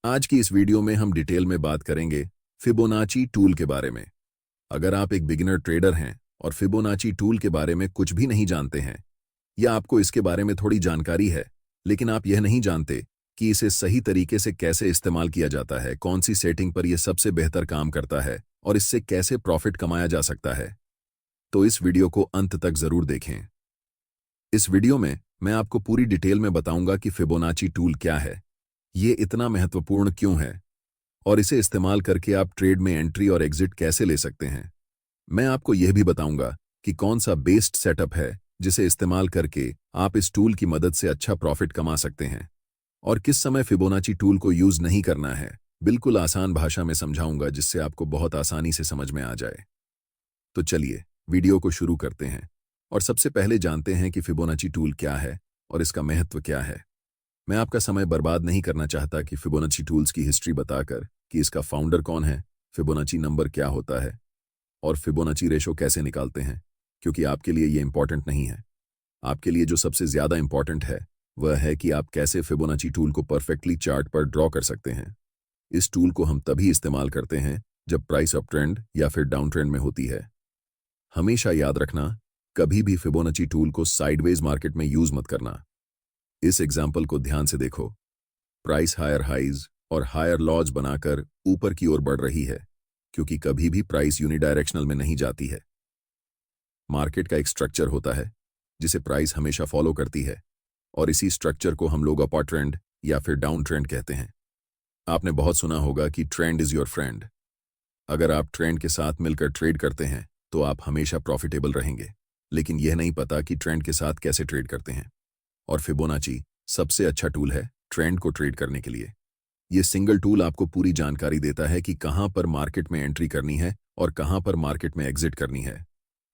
आज की इस वीडियो में हम डिटेल में बात करेंगे फिबोनाची टूल के बारे में। अगर आप एक बिगिनर ट्रेडर हैं और फिबोनाची टूल के बारे में कुछ भी नहीं जानते हैं या आपको इसके बारे में थोड़ी जानकारी है लेकिन आप यह नहीं जानते कि इसे सही तरीके से कैसे इस्तेमाल किया जाता है, कौन सी सेटिंग पर यह सबसे बेहतर काम करता है और इससे कैसे प्रॉफिट कमाया जा सकता है, तो इस वीडियो को अंत तक जरूर देखें। इस वीडियो में मैं आपको पूरी डिटेल में बताऊंगा कि फिबोनाची टूल क्या है, ये इतना महत्वपूर्ण क्यों है और इसे इस्तेमाल करके आप ट्रेड में एंट्री और एग्जिट कैसे ले सकते हैं। मैं आपको यह भी बताऊंगा कि कौन सा बेस्ड सेटअप है जिसे इस्तेमाल करके आप इस टूल की मदद से अच्छा प्रॉफिट कमा सकते हैं और किस समय फिबोनाची टूल को यूज नहीं करना है। बिल्कुल आसान भाषा में समझाऊंगा जिससे आपको बहुत आसानी से समझ में आ जाए। तो चलिए वीडियो को शुरू करते हैं और सबसे पहले जानते हैं कि फिबोनाची टूल क्या है और इसका महत्व क्या है। मैं आपका समय बर्बाद नहीं करना चाहता कि फिबोनाची टूल्स की हिस्ट्री बताकर कि इसका फाउंडर कौन है, फिबोनाची नंबर क्या होता है और फिबोनाची रेशो कैसे निकालते हैं, क्योंकि आपके लिए ये इंपॉर्टेंट नहीं है। आपके लिए जो सबसे ज्यादा इंपॉर्टेंट है वह है कि आप कैसे फिबोनाची टूल को परफेक्टली चार्ट पर ड्रॉ कर सकते हैं। इस टूल को हम तभी इस्तेमाल करते हैं जब प्राइस अप ट्रेंड या फिर डाउन ट्रेंड में होती है। हमेशा याद रखना, कभी भी फिबोनाची टूल को साइडवेज मार्केट में यूज मत करना। इस एग्जाम्पल को ध्यान से देखो। प्राइस हायर हाइज और हायर लॉज बनाकर ऊपर की ओर बढ़ रही है, क्योंकि कभी भी प्राइस यूनिडायरेक्शनल में नहीं जाती है। मार्केट का एक स्ट्रक्चर होता है जिसे प्राइस हमेशा फॉलो करती है और इसी स्ट्रक्चर को हम लोग अपर ट्रेंड या फिर डाउन ट्रेंड कहते हैं। आपने बहुत सुना होगा कि ट्रेंड इज योर फ्रेंड। अगर आप ट्रेंड के साथ मिलकर ट्रेड करते हैं तो आप हमेशा प्रॉफिटेबल रहेंगे, लेकिन यह नहीं पता कि ट्रेंड के साथ कैसे ट्रेड करते हैं। और फिबोनाची सबसे अच्छा टूल है ट्रेंड को ट्रेड करने के लिए। यह सिंगल टूल आपको पूरी जानकारी देता है कि कहां पर मार्केट में एंट्री करनी है और कहां पर मार्केट में एग्जिट करनी है।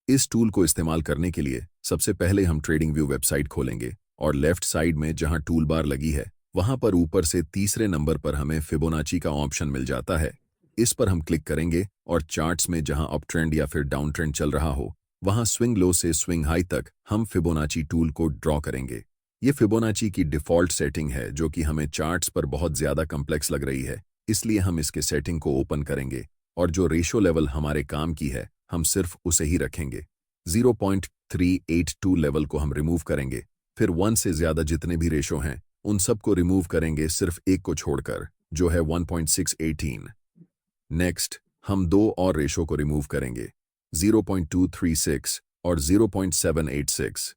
इस टूल को इस्तेमाल करने के लिए सबसे पहले हम ट्रेडिंग व्यू वेबसाइट खोलेंगे और लेफ्ट साइड में जहां टूल बार लगी है वहां पर ऊपर से तीसरे नंबर पर हमें फिबोनाची का ऑप्शन मिल जाता है। इस पर हम क्लिक करेंगे और चार्ट्स में जहां अप ट्रेंड या फिर डाउन ट्रेंड चल रहा हो वहां स्विंग लो से स्विंग हाई तक हम फिबोनाची टूल को ड्रॉ करेंगे। ये फिबोनाची की डिफ़ॉल्ट सेटिंग है जो कि हमें चार्ट्स पर बहुत ज़्यादा कॉम्प्लेक्स लग रही है, इसलिए हम इसके सेटिंग को ओपन करेंगे और जो रेशो लेवल हमारे काम की है हम सिर्फ उसे ही रखेंगे। 0.382 लेवल को हम रिमूव करेंगे, फिर 1 से ज़्यादा जितने भी रेशो हैं उन सब को रिमूव करेंगे सिर्फ एक को छोड़कर, जो है 1.618। नेक्स्ट हम दो और रेशो को रिमूव करेंगे, 0.236 और 0.786।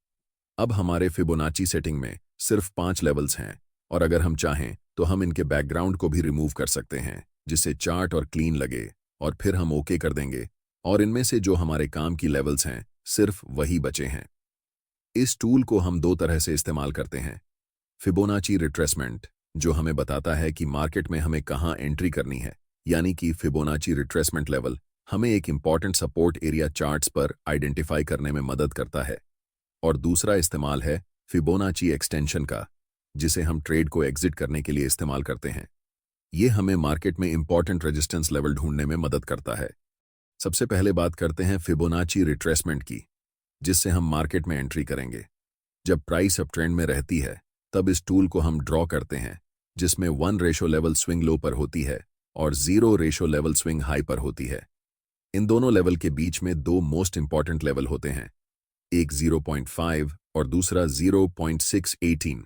अब हमारे फिबोनाची सेटिंग में सिर्फ 5 लेवल्स हैं और अगर हम चाहें तो हम इनके बैकग्राउंड को भी रिमूव कर सकते हैं जिससे चार्ट और क्लीन लगे, और फिर हम ओके कर देंगे और इनमें से जो हमारे काम की लेवल्स हैं सिर्फ वही बचे हैं। इस टूल को हम दो तरह से इस्तेमाल करते हैं। फिबोनाची रिट्रेसमेंट, जो हमें बताता है कि मार्केट में हमें कहाँ एंट्री करनी है, यानी कि फिबोनाची रिट्रेसमेंट लेवल हमें एक इंपॉर्टेंट सपोर्ट एरिया चार्ट्स पर आइडेंटिफाई करने में मदद करता है। और दूसरा इस्तेमाल है फिबोनाची एक्सटेंशन का, जिसे हम ट्रेड को एग्जिट करने के लिए इस्तेमाल करते हैं। यह हमें मार्केट में इंपॉर्टेंट रेजिस्टेंस लेवल ढूंढने में मदद करता है। सबसे पहले बात करते हैं फिबोनाची रिट्रेसमेंट की, जिससे हम मार्केट में एंट्री करेंगे। जब प्राइस अप ट्रेंड में रहती है तब इस टूल को हम ड्रॉ करते हैं, जिसमें 1 रेशो लेवल स्विंग लो पर होती है और 0 रेशो लेवल स्विंग हाई पर होती है। इन दोनों लेवल के बीच में दो मोस्ट इंपॉर्टेंट लेवल होते हैं, एक 0.5 और दूसरा 0.618।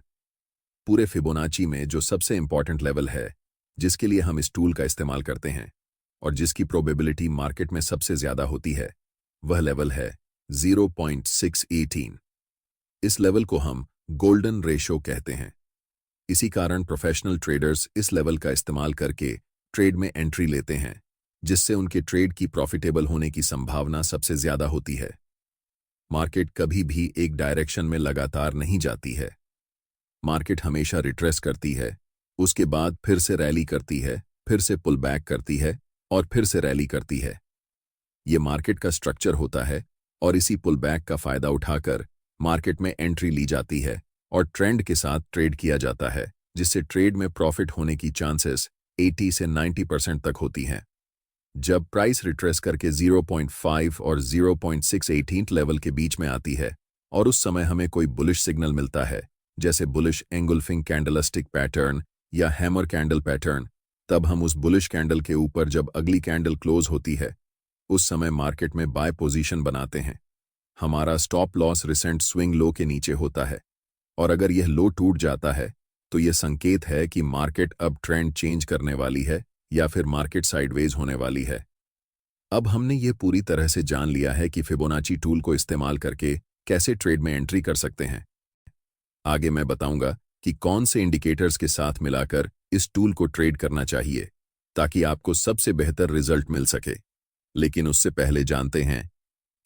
पूरे फिबोनाची में जो सबसे इंपॉर्टेंट लेवल है जिसके लिए हम इस टूल का इस्तेमाल करते हैं और जिसकी प्रोबेबिलिटी मार्केट में सबसे ज्यादा होती है, वह लेवल है 0.618। इस लेवल को हम गोल्डन रेशो कहते हैं। इसी कारण प्रोफेशनल ट्रेडर्स इस लेवल का इस्तेमाल करके ट्रेड में एंट्री लेते हैं, जिससे उनके ट्रेड की प्रॉफिटेबल होने की संभावना सबसे ज्यादा होती है। मार्केट कभी भी एक डायरेक्शन में लगातार नहीं जाती है। मार्केट हमेशा रिट्रेस करती है, उसके बाद फिर से रैली करती है, फिर से पुल बैक करती है और फिर से रैली करती है। ये मार्केट का स्ट्रक्चर होता है और इसी पुल बैक का फायदा उठाकर मार्केट में एंट्री ली जाती है और ट्रेंड के साथ ट्रेड किया जाता है, जिससे ट्रेड में प्रॉफिट होने की चांसेस 80 से 90% तक होती हैं। जब प्राइस रिट्रेस करके 0.5 और 0.618 लेवल के बीच में आती है और उस समय हमें कोई बुलिश सिग्नल मिलता है, जैसे बुलिश एंगुल्फिंग कैंडलस्टिक पैटर्न या हैमर कैंडल पैटर्न, तब हम उस बुलिश कैंडल के ऊपर जब अगली कैंडल क्लोज होती है उस समय मार्केट में बाय पोजीशन बनाते हैं। हमारा stop loss recent swing low के नीचे होता है और अगर यह लो टूट जाता है तो यह संकेत है कि मार्केट अब ट्रेंड चेंज करने वाली है या फिर मार्केट साइडवेज होने वाली है। अब हमने ये पूरी तरह से जान लिया है कि फिबोनाची टूल को इस्तेमाल करके कैसे ट्रेड में एंट्री कर सकते हैं। आगे मैं बताऊंगा कि कौन से इंडिकेटर्स के साथ मिलाकर इस टूल को ट्रेड करना चाहिए ताकि आपको सबसे बेहतर रिजल्ट मिल सके। लेकिन उससे पहले जानते हैं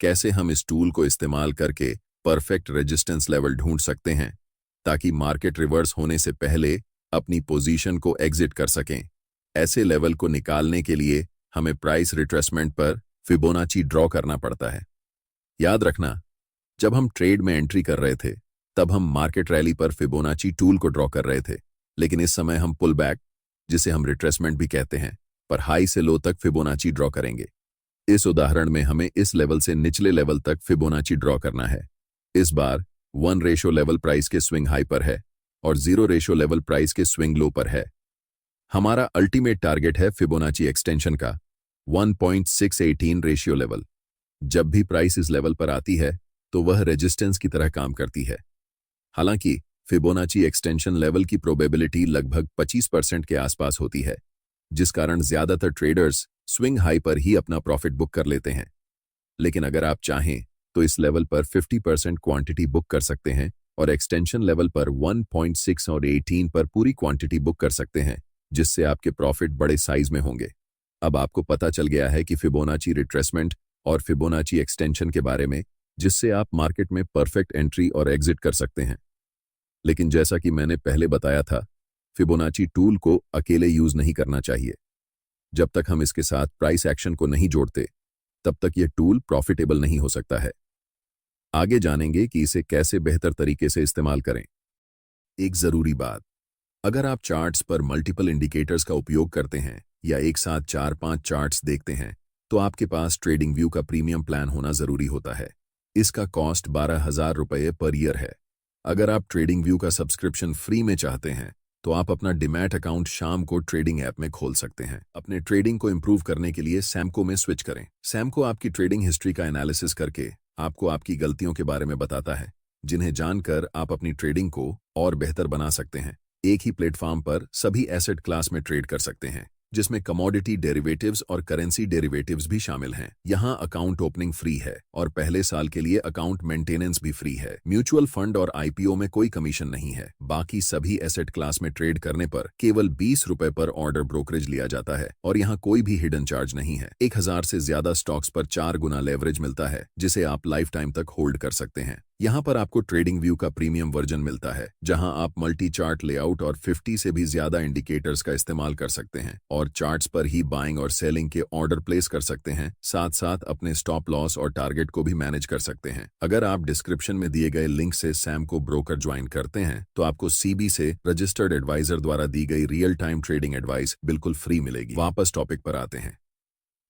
कैसे हम इस टूल को इस्तेमाल करके परफेक्ट रेजिस्टेंस लेवल ढूंढ सकते हैं ताकि मार्केट रिवर्स होने से पहले अपनी पोजीशन को एग्जिट कर सकें। ऐसे लेवल को निकालने के लिए हमें प्राइस रिट्रेसमेंट पर फिबोनाची ड्रॉ करना पड़ता है। याद रखना, जब हम ट्रेड में एंट्री कर रहे थे तब हम मार्केट रैली पर फिबोनाची टूल को ड्रॉ कर रहे थे, लेकिन इस समय हम पुल बैक, जिसे हम रिट्रेसमेंट भी कहते हैं, पर हाई से लो तक फिबोनाची ड्रॉ करेंगे। इस उदाहरण में हमें इस लेवल से निचले लेवल तक फिबोनाची ड्रॉ करना है। इस बार 1 रेशो लेवल प्राइस के स्विंग हाई पर है और 0 रेशो लेवल प्राइस के स्विंग लो पर है। हमारा अल्टीमेट टारगेट है फिबोनाची एक्सटेंशन का 1.618 रेशियो लेवल। जब भी प्राइस इस लेवल पर आती है तो वह रेजिस्टेंस की तरह काम करती है। हालांकि फिबोनाची एक्सटेंशन लेवल की प्रोबेबिलिटी लगभग 25% के आसपास होती है, जिस कारण ज्यादातर ट्रेडर्स स्विंग हाई पर ही अपना प्रॉफिट बुक कर लेते हैं। लेकिन अगर आप चाहें तो इस लेवल पर 50% क्वांटिटी बुक कर सकते हैं और एक्सटेंशन लेवल पर 1.6 और 18 पर पूरी क्वांटिटी बुक कर सकते हैं, जिससे आपके प्रॉफिट बड़े साइज में होंगे। अब आपको पता चल गया है कि फिबोनाची रिट्रेसमेंट और फिबोनाची एक्सटेंशन के बारे में, जिससे आप मार्केट में परफेक्ट एंट्री और एग्जिट कर सकते हैं। लेकिन जैसा कि मैंने पहले बताया था, फिबोनाची टूल को अकेले यूज नहीं करना चाहिए। जब तक हम इसके साथ प्राइस एक्शन को नहीं जोड़ते तब तक यह टूल प्रॉफिटेबल नहीं हो सकता है। आगे जानेंगे कि इसे कैसे बेहतर तरीके से इस्तेमाल करें। एक जरूरी बात, अगर आप चार्ट्स पर मल्टीपल इंडिकेटर्स का उपयोग करते हैं या एक साथ 4-5 चार्ट्स देखते हैं तो आपके पास ट्रेडिंग व्यू का प्रीमियम प्लान होना जरूरी होता है। इसका कॉस्ट 12,000 रुपये पर ईयर है। अगर आप ट्रेडिंग व्यू का सब्सक्रिप्शन फ्री में चाहते हैं तो आप अपना डीमैट अकाउंट शाम को ट्रेडिंग ऐप में खोल सकते हैं। अपने ट्रेडिंग को इंप्रूव करने के लिए सैमको में स्विच करें। सैमको आपकी ट्रेडिंग हिस्ट्री का एनालिसिस करके आपको आपकी गलतियों के बारे में बताता है, जिन्हें जानकर आप अपनी ट्रेडिंग को और बेहतर बना सकते हैं। एक ही प्लेटफॉर्म पर सभी एसेट क्लास में ट्रेड कर सकते हैं, जिसमें कमोडिटी डेरिवेटिव्स और करेंसी डेरिवेटिव्स भी शामिल हैं। यहाँ अकाउंट ओपनिंग फ्री है और पहले साल के लिए अकाउंट मेंटेनेंस भी फ्री है। म्यूचुअल फंड और आईपीओ में कोई कमीशन नहीं है। बाकी सभी एसेट क्लास में ट्रेड करने पर केवल 20 रुपए पर ऑर्डर ब्रोकरेज लिया जाता है और यहाँ कोई भी हिडन चार्ज नहीं है। 1000 से ज्यादा स्टॉक्स पर 4 गुना लेवरेज मिलता है, जिसे आप लाइफ टाइम तक होल्ड कर सकते हैं। यहाँ पर आपको ट्रेडिंग व्यू का प्रीमियम वर्जन मिलता है, जहां आप मल्टी चार्ट लेआउट और 50 से भी ज्यादा इंडिकेटर्स का इस्तेमाल कर सकते हैं और चार्ट्स पर ही बाइंग और सेलिंग के ऑर्डर प्लेस कर सकते हैं। साथ साथ अपने स्टॉप लॉस और टारगेट को भी मैनेज कर सकते हैं। अगर आप डिस्क्रिप्शन में दिए गए लिंक से सैमको ब्रोकर ज्वाइन करते हैं तो आपको सीबी से रजिस्टर्ड एडवाइजर द्वारा दी गई रियल टाइम ट्रेडिंग एडवाइस बिल्कुल फ्री मिलेगी। वापस टॉपिक पर आते हैं।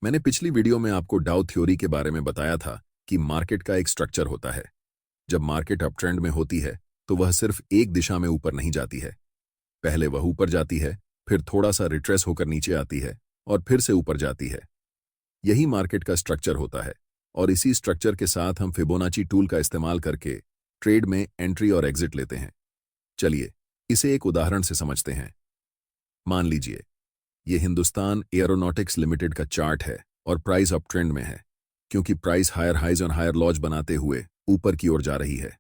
मैंने पिछली वीडियो में आपको डाउ थ्योरी के बारे में बताया था कि मार्केट का एक स्ट्रक्चर होता है। जब मार्केट अप ट्रेंड में होती है तो वह सिर्फ एक दिशा में ऊपर नहीं जाती है। पहले वह ऊपर जाती है, फिर थोड़ा सा रिट्रेस होकर नीचे आती है और फिर से ऊपर जाती है। यही मार्केट का स्ट्रक्चर होता है और इसी स्ट्रक्चर के साथ हम फिबोनाची टूल का इस्तेमाल करके ट्रेड में एंट्री और एग्जिट लेते हैं। चलिए इसे एक उदाहरण से समझते हैं। मान लीजिए यह हिंदुस्तान एरोनॉटिक्स लिमिटेड का चार्ट है और प्राइस अप ट्रेंड में है, क्योंकि प्राइस हायर हाइज और हायर लॉज बनाते हुए ऊपर की ओर जा रही है।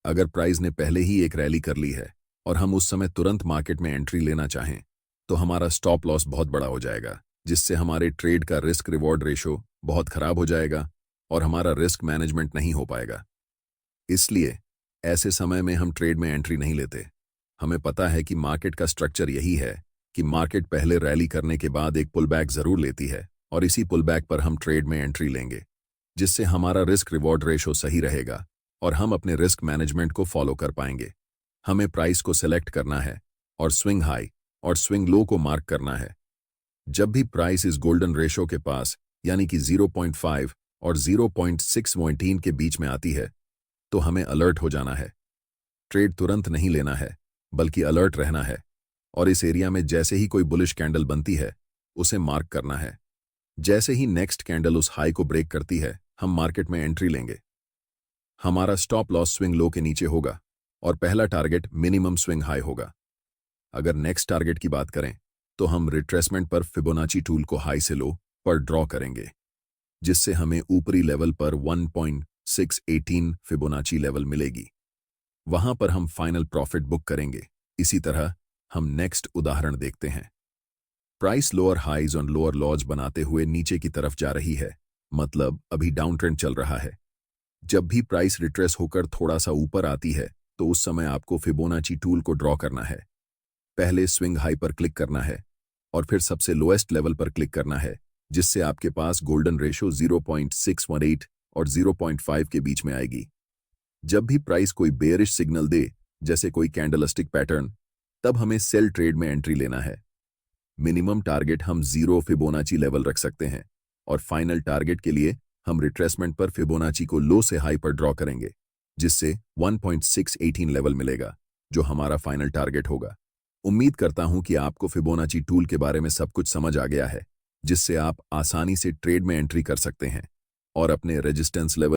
अगर प्राइस ने पहले ही एक रैली कर ली है और हम उस समय तुरंत मार्केट में एंट्री लेना चाहें तो हमारा स्टॉप लॉस बहुत बड़ा हो जाएगा, जिससे हमारे ट्रेड का रिस्क रिवॉर्ड रेशो बहुत खराब हो जाएगा और हमारा रिस्क मैनेजमेंट नहीं हो पाएगा। इसलिए ऐसे समय में हम ट्रेड में एंट्री नहीं लेते। हमें पता है कि मार्केट का स्ट्रक्चर यही है कि मार्केट पहले रैली करने के बाद एक पुल बैक जरूर लेती है और इसी पुल बैक पर हम ट्रेड में एंट्री लेंगे, जिससे हमारा रिस्क रिवॉर्ड रेशो सही रहेगा और हम अपने रिस्क मैनेजमेंट को फॉलो कर पाएंगे। हमें प्राइस को सेलेक्ट करना है और स्विंग हाई और स्विंग लो को मार्क करना है। जब भी प्राइस इस गोल्डन रेशो के पास यानी कि 0.5 और 0.618 के बीच में आती है तो हमें अलर्ट हो जाना है। ट्रेड तुरंत नहीं लेना है, बल्कि अलर्ट रहना है और इस एरिया में जैसे ही कोई बुलिश कैंडल बनती है उसे मार्क करना है। जैसे ही नेक्स्ट कैंडल उस हाई को ब्रेक करती है हम मार्केट में एंट्री लेंगे। हमारा स्टॉप लॉस स्विंग लो के नीचे होगा और पहला टारगेट मिनिमम स्विंग हाई होगा। अगर नेक्स्ट टारगेट की बात करें तो हम रिट्रेसमेंट पर फिबोनाची टूल को हाई से लो पर ड्रॉ करेंगे, जिससे हमें ऊपरी लेवल पर 1.618 फिबोनाची लेवल मिलेगी। वहां पर हम फाइनल प्रॉफिट बुक करेंगे। इसी तरह हम नेक्स्ट उदाहरण देखते हैं। प्राइस लोअर हाइज और लोअर लॉज बनाते हुए नीचे की तरफ जा रही है, मतलब अभी डाउन ट्रेंड चल रहा है। जब भी प्राइस रिट्रेस होकर थोड़ा सा ऊपर आती है तो उस समय आपको फिबोनाची टूल को ड्रॉ करना है। पहले स्विंग हाई पर क्लिक करना है और फिर सबसे लोएस्ट लेवल पर क्लिक करना है, जिससे आपके पास गोल्डन रेशो 0.618 और 0.5 के बीच में आएगी। जब भी प्राइस कोई बेयरिश सिग्नल दे, जैसे कोई कैंडलस्टिक पैटर्न, तब हमें सेल ट्रेड में एंट्री लेना है। मिनिमम टारगेट हम 0 फिबोनाची लेवल रख सकते हैं और फाइनल टारगेट के लिए हम रिट्रेसमेंट पर फिबोनाची को लो से हाई पर ड्रॉ करेंगे, जिससे 1.618 लेवल मिलेगा, जो हमारा फाइनल टारगेट होगा। उम्मीद करता हूं कि आपको फिबोनाची टूल के बारे में सब कुछ समझ आ गया है, जिससे आप आसानी से ट्रेड में एंट्री कर सकते हैं और अपने रेजिस्टेंस लेवल